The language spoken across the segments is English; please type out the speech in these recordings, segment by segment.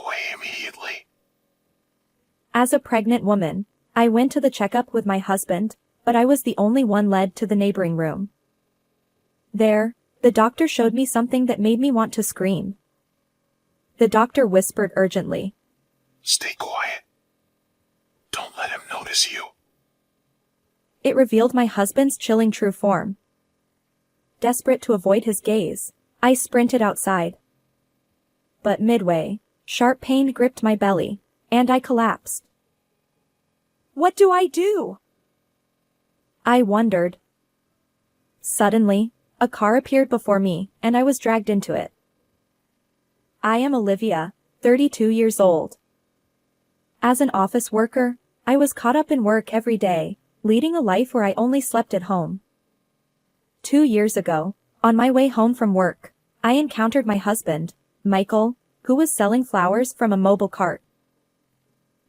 away immediately. As a pregnant woman, I went to the checkup with my husband, but I was the only one led to the neighboring room. There, the doctor showed me something that made me want to scream. The doctor whispered urgently. Stay quiet. Don't let him notice you. It revealed my husband's chilling true form. Desperate to avoid his gaze, I sprinted outside. But midway, sharp pain gripped my belly, and I collapsed. What do I do? I wondered. Suddenly, a car appeared before me, and I was dragged into it. I am Olivia, 32 years old. As an office worker, I was caught up in work every day, leading a life where I only slept at home. 2 years ago, on my way home from work, I encountered my husband, Michael, who was selling flowers from a mobile cart.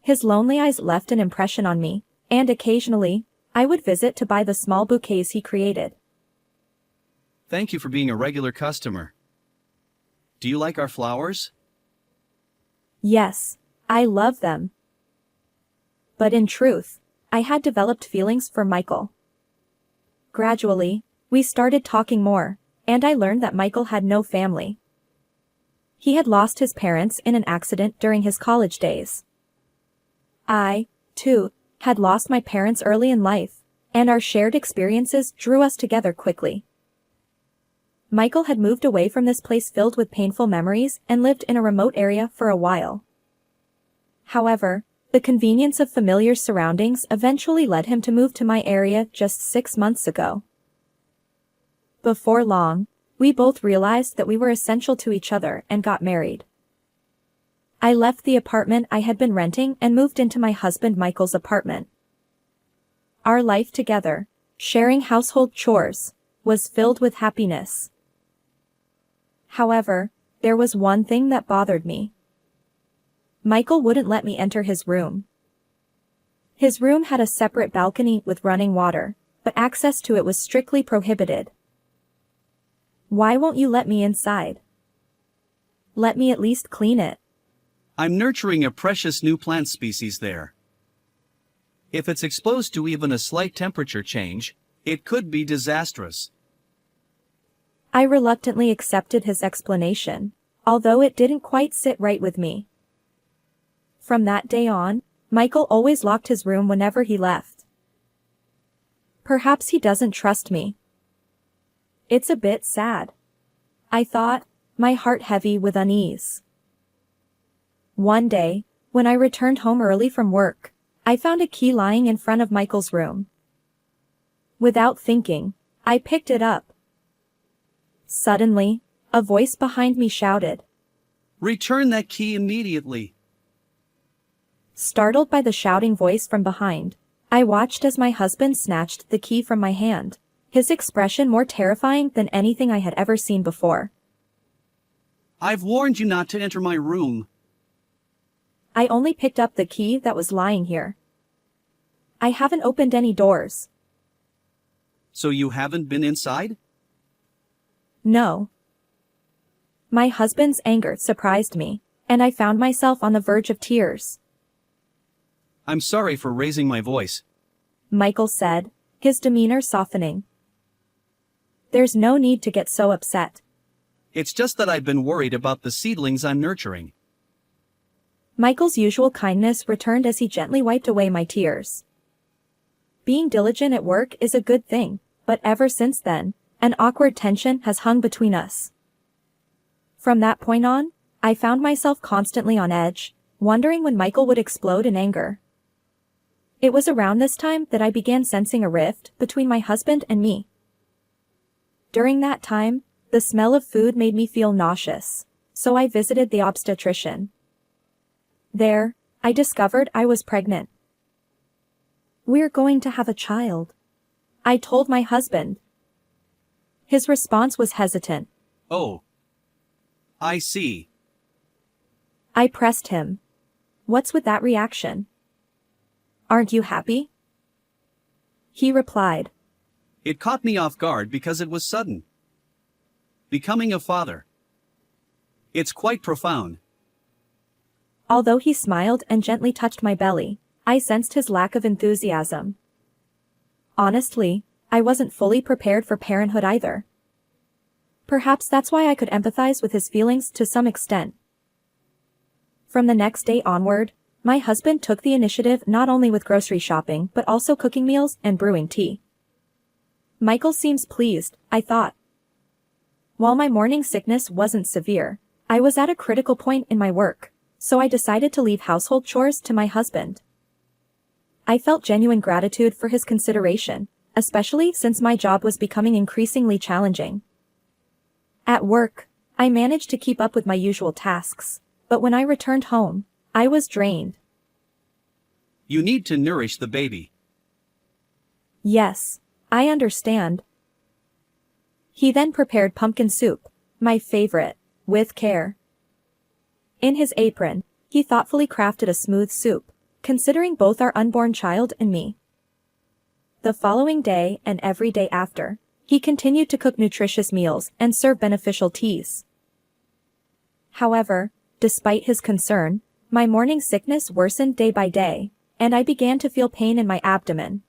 His lonely eyes left an impression on me, and occasionally, I would visit to buy the small bouquets he created. Thank you for being a regular customer. Do you like our flowers? Yes, I love them. But in truth, I had developed feelings for Michael. Gradually, we started talking more, and I learned that Michael had no family. He had lost his parents in an accident during his college days. I, too, had lost my parents early in life, and our shared experiences drew us together quickly. Michael had moved away from this place filled with painful memories and lived in a remote area for a while. However, the convenience of familiar surroundings eventually led him to move to my area just 6 months ago. Before long, we both realized that we were essential to each other and got married. I left the apartment I had been renting and moved into my husband Michael's apartment. Our life together, sharing household chores, was filled with happiness. However, there was one thing that bothered me. Michael wouldn't let me enter his room. His room had a separate balcony with running water, but access to it was strictly prohibited. Why won't you let me inside? Let me at least clean it. I'm nurturing a precious new plant species there. If it's exposed to even a slight temperature change, it could be disastrous. I reluctantly accepted his explanation, although it didn't quite sit right with me. From that day on, Michael always locked his room whenever he left. Perhaps he doesn't trust me. It's a bit sad, I thought, my heart heavy with unease. One day, when I returned home early from work, I found a key lying in front of Michael's room. Without thinking, I picked it up. Suddenly, a voice behind me shouted, Return that key immediately. Startled by the shouting voice from behind, I watched as my husband snatched the key from my hand, his expression more terrifying than anything I had ever seen before. I've warned you not to enter my room. I only picked up the key that was lying here. I haven't opened any doors. So you haven't been inside? No. My husband's anger surprised me, and I found myself on the verge of tears. I'm sorry for raising my voice, Michael said, his demeanor softening. There's no need to get so upset. It's just that I've been worried about the seedlings I'm nurturing. Michael's usual kindness returned as he gently wiped away my tears. Being diligent at work is a good thing, but ever since then, an awkward tension has hung between us. From that point on, I found myself constantly on edge, wondering when Michael would explode in anger. It was around this time that I began sensing a rift between my husband and me. During that time, the smell of food made me feel nauseous, so I visited the obstetrician. There, I discovered I was pregnant. We're going to have a child, I told my husband. His response was hesitant. Oh. I see. I pressed him. What's with that reaction? Aren't you happy? He replied. It caught me off guard because it was sudden. Becoming a father. It's quite profound. Although he smiled and gently touched my belly, I sensed his lack of enthusiasm. Honestly, I wasn't fully prepared for parenthood either. Perhaps that's why I could empathize with his feelings to some extent. From the next day onward, my husband took the initiative not only with grocery shopping but also cooking meals and brewing tea. Michael seems pleased, I thought. While my morning sickness wasn't severe, I was at a critical point in my work, so I decided to leave household chores to my husband. I felt genuine gratitude for his consideration, especially since my job was becoming increasingly challenging. At work, I managed to keep up with my usual tasks, but when I returned home, I was drained. You need to nourish the baby. Yes, I understand. He then prepared pumpkin soup, my favorite, with care. In his apron, he thoughtfully crafted a smooth soup, considering both our unborn child and me. The following day and every day after, he continued to cook nutritious meals and serve beneficial teas. However, despite his concern, my morning sickness worsened day by day, and I began to feel pain in my abdomen.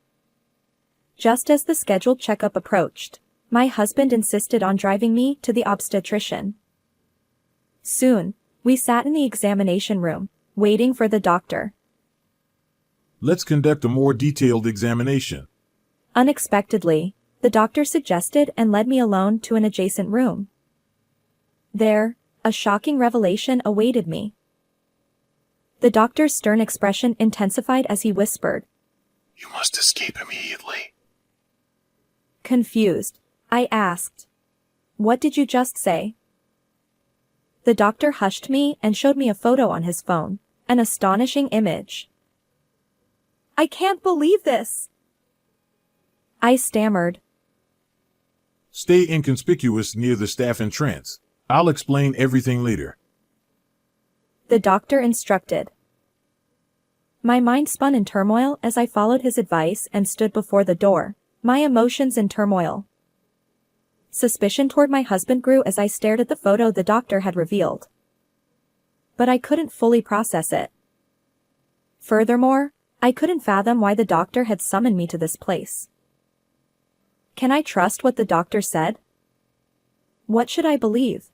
Just as the scheduled checkup approached, my husband insisted on driving me to the obstetrician. Soon, we sat in the examination room, waiting for the doctor. Let's conduct a more detailed examination. Unexpectedly, the doctor suggested and led me alone to an adjacent room. There, a shocking revelation awaited me. The doctor's stern expression intensified as he whispered. You must escape immediately. Confused, I asked, "What did you just say?" The doctor hushed me and showed me a photo on his phone, an astonishing image. "I can't believe this!" I stammered. Stay inconspicuous near the staff entrance. I'll explain everything later. The doctor instructed. My mind spun in turmoil as I followed his advice and stood before the door, my emotions in turmoil. Suspicion toward my husband grew as I stared at the photo the doctor had revealed. But I couldn't fully process it. Furthermore, I couldn't fathom why the doctor had summoned me to this place. Can I trust what the doctor said? What should I believe?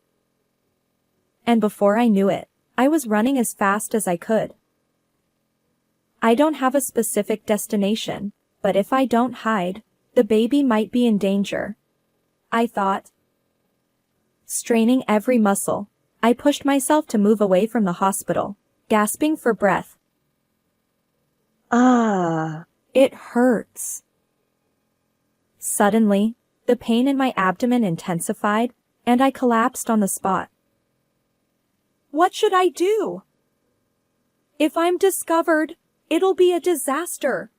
And before I knew it, I was running as fast as I could. I don't have a specific destination, but if I don't hide, the baby might be in danger, I thought. Straining every muscle, I pushed myself to move away from the hospital, gasping for breath. It hurts. Suddenly, the pain in my abdomen intensified, and I collapsed on the spot. What should I do? If I'm discovered, it'll be a disaster.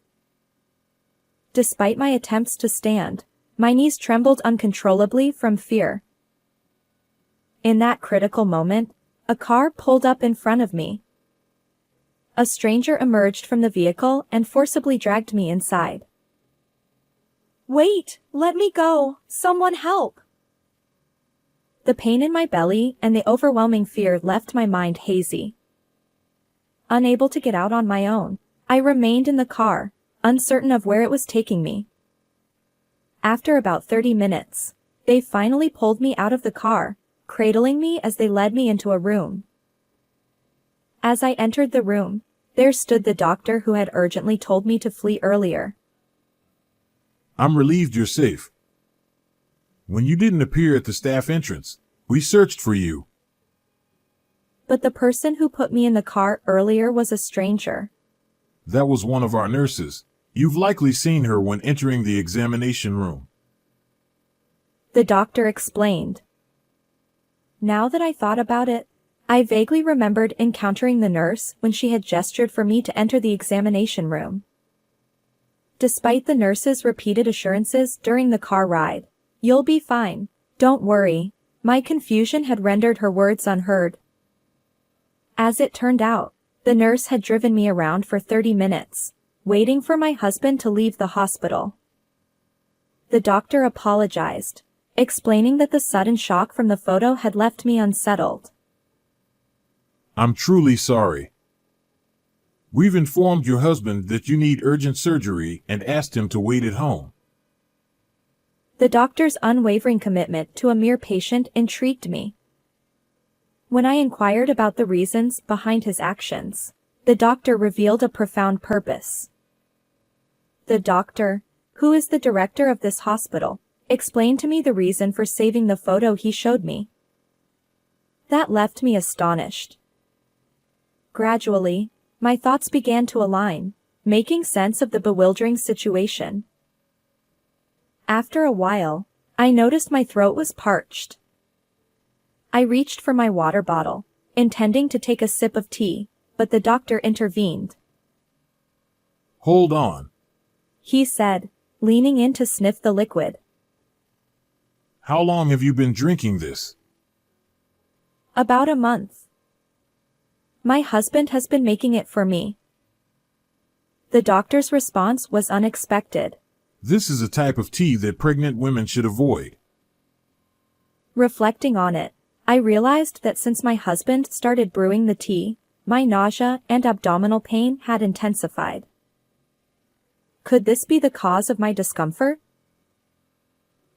Despite my attempts to stand, my knees trembled uncontrollably from fear. In that critical moment, a car pulled up in front of me. A stranger emerged from the vehicle and forcibly dragged me inside. Wait, let me go, someone help! The pain in my belly and the overwhelming fear left my mind hazy. Unable to get out on my own, I remained in the car, uncertain of where it was taking me. After about 30 minutes, they finally pulled me out of the car, cradling me as they led me into a room. As I entered the room, there stood the doctor who had urgently told me to flee earlier. I'm relieved you're safe. When you didn't appear at the staff entrance, we searched for you. But the person who put me in the car earlier was a stranger. That was one of our nurses. You've likely seen her when entering the examination room. The doctor explained. Now that I thought about it, I vaguely remembered encountering the nurse when she had gestured for me to enter the examination room. Despite the nurse's repeated assurances during the car ride, "You'll be fine, don't worry," my confusion had rendered her words unheard. As it turned out, the nurse had driven me around for 30 minutes, waiting for my husband to leave the hospital. The doctor apologized, explaining that the sudden shock from the photo had left me unsettled. I'm truly sorry. We've informed your husband that you need urgent surgery and asked him to wait at home. The doctor's unwavering commitment to a mere patient intrigued me. When I inquired about the reasons behind his actions, the doctor revealed a profound purpose. The doctor, who is the director of this hospital, explained to me the reason for saving the photo he showed me. That left me astonished. Gradually, my thoughts began to align, making sense of the bewildering situation. After a while, I noticed my throat was parched. I reached for my water bottle, intending to take a sip of tea, but the doctor intervened. Hold on. He said, leaning in to sniff the liquid. How long have you been drinking this? About a month. My husband has been making it for me. The doctor's response was unexpected. This is a type of tea that pregnant women should avoid. Reflecting on it, I realized that since my husband started brewing the tea, my nausea and abdominal pain had intensified. Could this be the cause of my discomfort?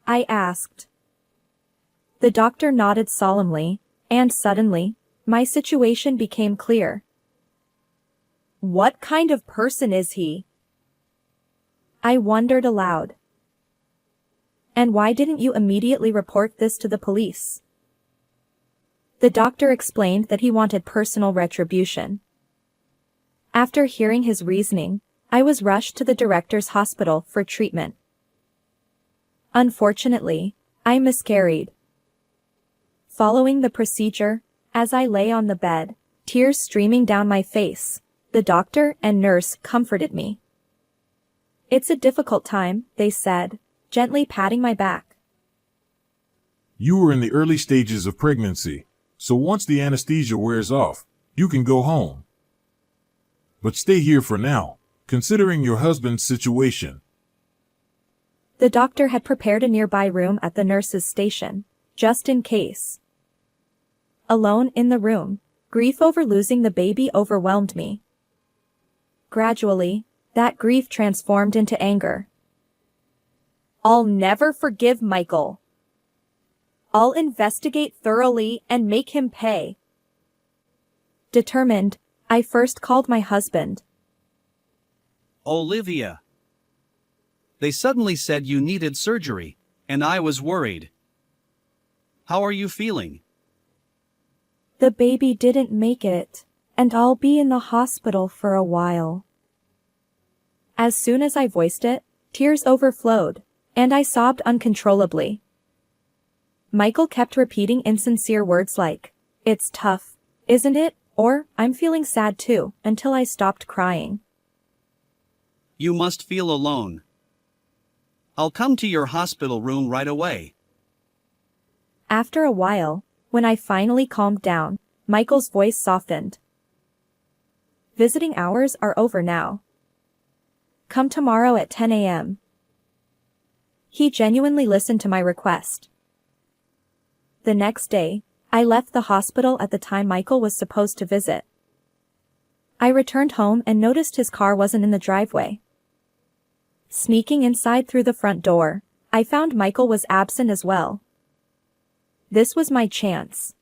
I asked. The doctor nodded solemnly, and suddenly, my situation became clear. What kind of person is he? I wondered aloud. And why didn't you immediately report this to the police? The doctor explained that he wanted personal retribution. After hearing his reasoning, I was rushed to the director's hospital for treatment. Unfortunately, I miscarried. Following the procedure, as I lay on the bed, tears streaming down my face, the doctor and nurse comforted me. It's a difficult time, they said, gently patting my back. You were in the early stages of pregnancy, so once the anesthesia wears off, you can go home. But stay here for now, considering your husband's situation. The doctor had prepared a nearby room at the nurse's station, just in case. Alone in the room, grief over losing the baby overwhelmed me. Gradually, that grief transformed into anger. I'll never forgive Michael. I'll investigate thoroughly and make him pay. Determined, I first called my husband. Olivia. They suddenly said you needed surgery, and I was worried. How are you feeling? The baby didn't make it, and I'll be in the hospital for a while. As soon as I voiced it, tears overflowed, and I sobbed uncontrollably. Michael kept repeating insincere words like, "It's tough, isn't it?" or "I'm feeling sad too," until I stopped crying. You must feel alone. I'll come to your hospital room right away. After a while, when I finally calmed down, Michael's voice softened. Visiting hours are over now. Come tomorrow at 10 a.m. He genuinely listened to my request. The next day, I left the hospital at the time Michael was supposed to visit. I returned home and noticed his car wasn't in the driveway. Sneaking inside through the front door, I found Michael was absent as well. This was my chance.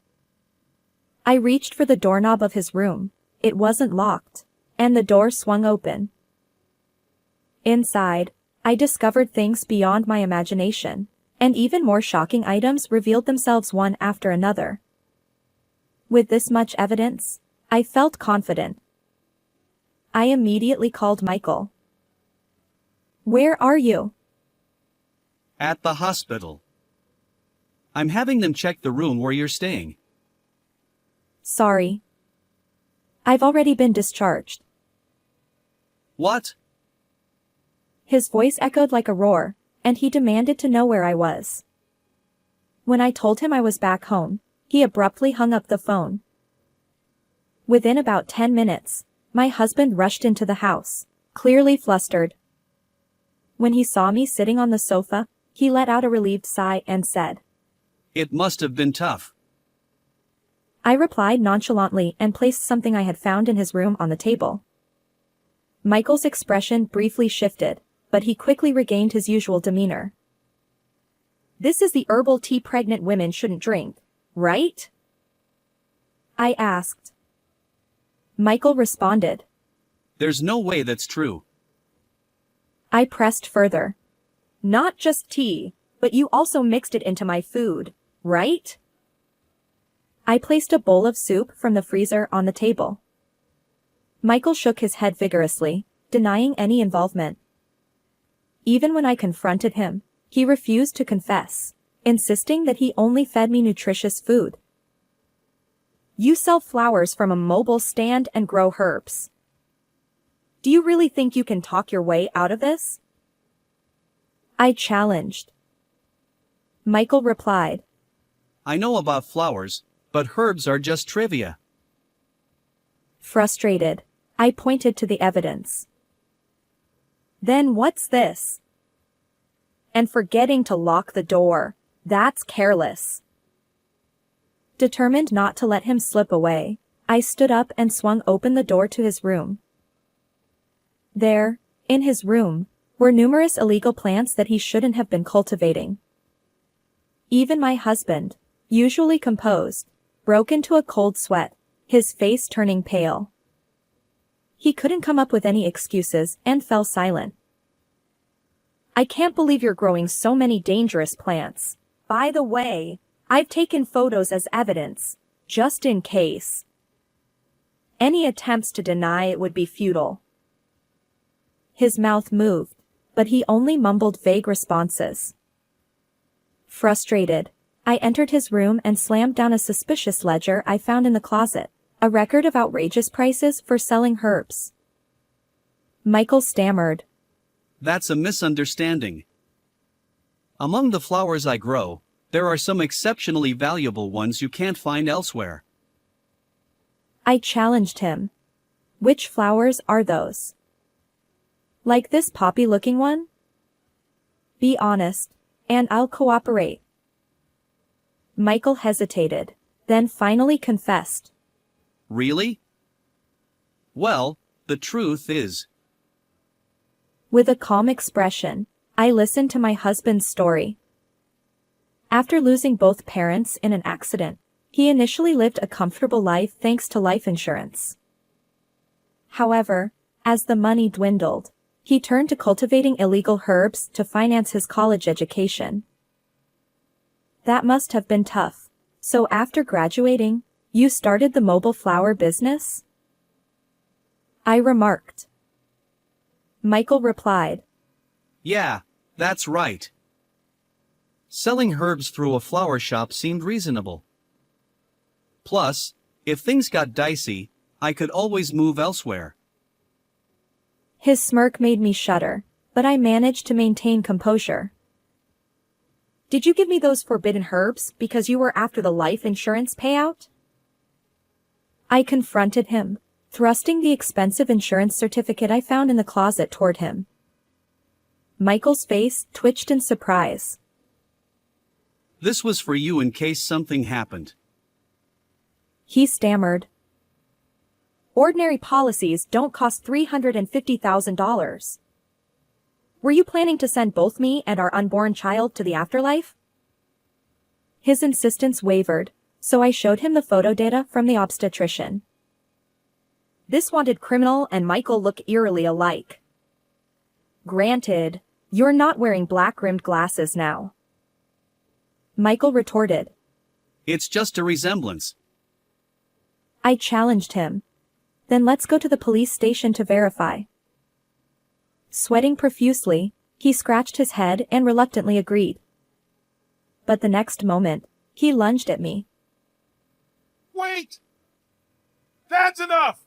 I reached for the doorknob of his room. It wasn't locked, and the door swung open. Inside, I discovered things beyond my imagination, and even more shocking items revealed themselves one after another. With this much evidence, I felt confident. I immediately called Michael. "Where are you?" At the hospital. I'm having them check the room where you're staying. Sorry. I've already been discharged. What? His voice echoed like a roar, and he demanded to know where I was. When I told him I was back home, he abruptly hung up the phone. Within about 10 minutes, my husband rushed into the house, clearly flustered. When he saw me sitting on the sofa, he let out a relieved sigh and said, It must have been tough. I replied nonchalantly and placed something I had found in his room on the table. Michael's expression briefly shifted, but he quickly regained his usual demeanor. This is the herbal tea pregnant women shouldn't drink, right? I asked. Michael responded. There's no way that's true. I pressed further. Not just tea, but you also mixed it into my food, right? I placed a bowl of soup from the freezer on the table. Michael shook his head vigorously, denying any involvement. Even when I confronted him, he refused to confess, insisting that he only fed me nutritious food. You sell flowers from a mobile stand and grow herbs. Do you really think you can talk your way out of this? I challenged. Michael replied. I know about flowers, but herbs are just trivia. Frustrated, I pointed to the evidence. Then what's this? And forgetting to lock the door, that's careless. Determined not to let him slip away, I stood up and swung open the door to his room. There, in his room, were numerous illegal plants that he shouldn't have been cultivating. Even my husband, usually composed, broke into a cold sweat, his face turning pale. He couldn't come up with any excuses and fell silent. I can't believe you're growing so many dangerous plants. By the way, I've taken photos as evidence, just in case. Any attempts to deny it would be futile. His mouth moved, but he only mumbled vague responses. Frustrated, I entered his room and slammed down a suspicious ledger I found in the closet, a record of outrageous prices for selling herbs. Michael stammered. That's a misunderstanding. Among the flowers I grow, there are some exceptionally valuable ones you can't find elsewhere. I challenged him. Which flowers are those? Like this poppy-looking one? Be honest, and I'll cooperate. Michael hesitated, then finally confessed. Really? Well, the truth is. With a calm expression, I listened to my husband's story. After losing both parents in an accident, he initially lived a comfortable life thanks to life insurance. However, as the money dwindled, he turned to cultivating illegal herbs to finance his college education. That must have been tough. So after graduating, you started the mobile flower business? I remarked. Michael replied. Yeah, that's right. Selling herbs through a flower shop seemed reasonable. Plus, if things got dicey, I could always move elsewhere. His smirk made me shudder, but I managed to maintain composure. Did you give me those forbidden herbs because you were after the life insurance payout? I confronted him, thrusting the expensive insurance certificate I found in the closet toward him. Michael's face twitched in surprise. This was for you in case something happened. He stammered. Ordinary policies don't cost $350,000. Were you planning to send both me and our unborn child to the afterlife? His insistence wavered, so I showed him the photo data from the obstetrician. This wanted criminal and Michael look eerily alike. Granted, you're not wearing black-rimmed glasses now. Michael retorted. It's just a resemblance. I challenged him. Then let's go to the police station to verify. Sweating profusely, he scratched his head and reluctantly agreed. But the next moment, he lunged at me. Wait! That's enough!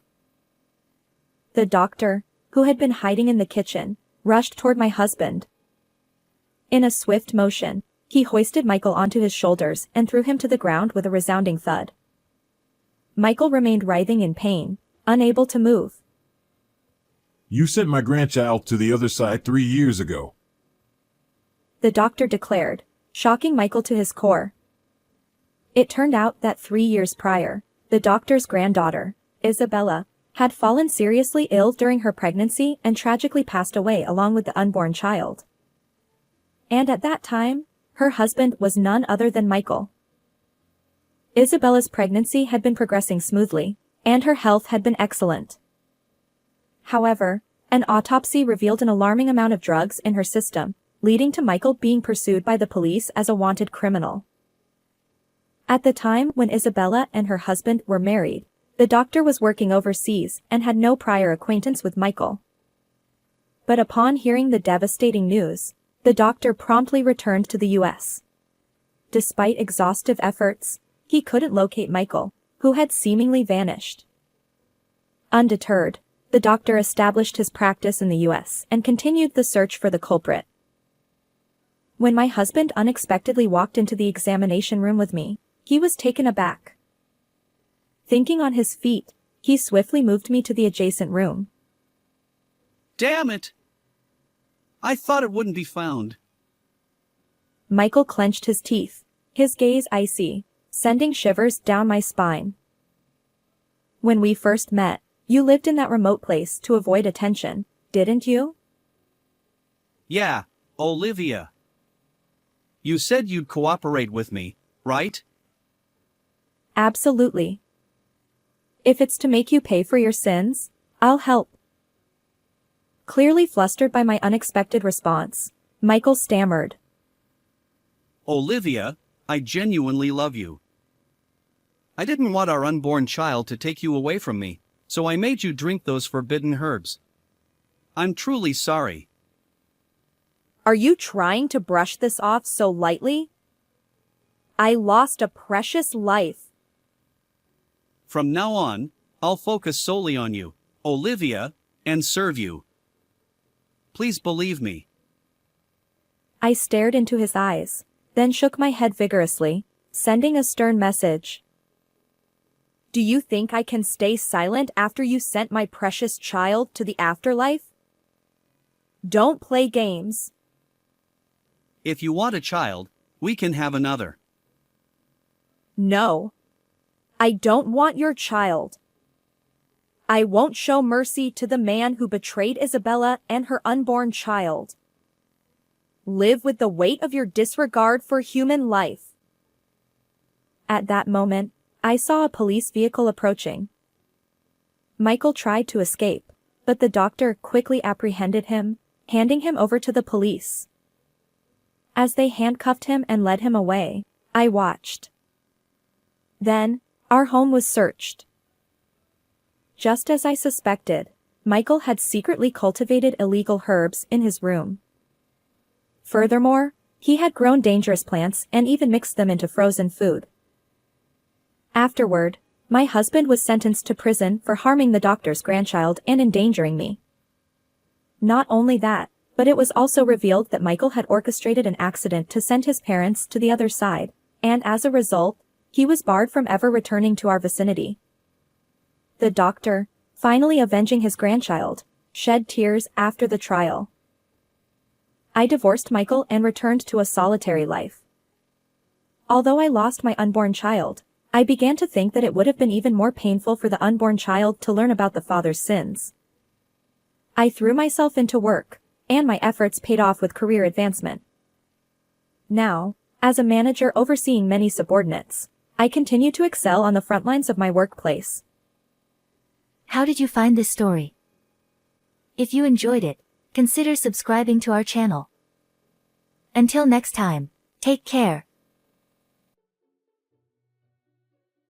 The doctor, who had been hiding in the kitchen, rushed toward my husband. In a swift motion, he hoisted Michael onto his shoulders and threw him to the ground with a resounding thud. Michael remained writhing in pain, unable to move. You sent my grandchild to the other side 3 years ago. The doctor declared, shocking Michael to his core. It turned out that 3 years prior, the doctor's granddaughter, Isabella, had fallen seriously ill during her pregnancy and tragically passed away along with the unborn child. And at that time, her husband was none other than Michael. Isabella's pregnancy had been progressing smoothly, and her health had been excellent. However, an autopsy revealed an alarming amount of drugs in her system, leading to Michael being pursued by the police as a wanted criminal. At the time when Isabella and her husband were married, the doctor was working overseas and had no prior acquaintance with Michael. But upon hearing the devastating news, the doctor promptly returned to the U.S. Despite exhaustive efforts, he couldn't locate Michael, who had seemingly vanished. Undeterred, the doctor established his practice in the U.S. and continued the search for the culprit. When my husband unexpectedly walked into the examination room with me, he was taken aback. Thinking on his feet, he swiftly moved me to the adjacent room. Damn it! I thought it wouldn't be found. Michael clenched his teeth, his gaze icy, sending shivers down my spine. When we first met, you lived in that remote place to avoid attention, didn't you? Yeah, Olivia. You said you'd cooperate with me, right? Absolutely. If it's to make you pay for your sins, I'll help. Clearly flustered by my unexpected response, Michael stammered. Olivia, I genuinely love you. I didn't want our unborn child to take you away from me, so I made you drink those forbidden herbs. I'm truly sorry. Are you trying to brush this off so lightly? I lost a precious life. From now on, I'll focus solely on you, Olivia, and serve you. Please believe me. I stared into his eyes, then shook my head vigorously, sending a stern message. Do you think I can stay silent after you sent my precious child to the afterlife? Don't play games. If you want a child, we can have another. No. I don't want your child. I won't show mercy to the man who betrayed Isabella and her unborn child. Live with the weight of your disregard for human life. At that moment, I saw a police vehicle approaching. Michael tried to escape, but the doctor quickly apprehended him, handing him over to the police. As they handcuffed him and led him away, I watched. Then, our home was searched. Just as I suspected, Michael had secretly cultivated illegal herbs in his room. Furthermore, he had grown dangerous plants and even mixed them into frozen food. Afterward, my husband was sentenced to prison for harming the doctor's grandchild and endangering me. Not only that, but it was also revealed that Michael had orchestrated an accident to send his parents to the other side, and as a result, he was barred from ever returning to our vicinity. The doctor, finally avenging his grandchild, shed tears after the trial. I divorced Michael and returned to a solitary life. Although I lost my unborn child, I began to think that it would have been even more painful for the unborn child to learn about the father's sins. I threw myself into work, and my efforts paid off with career advancement. Now, as a manager overseeing many subordinates, I continue to excel on the front lines of my workplace. How did you find this story? If you enjoyed it, consider subscribing to our channel. Until next time, take care.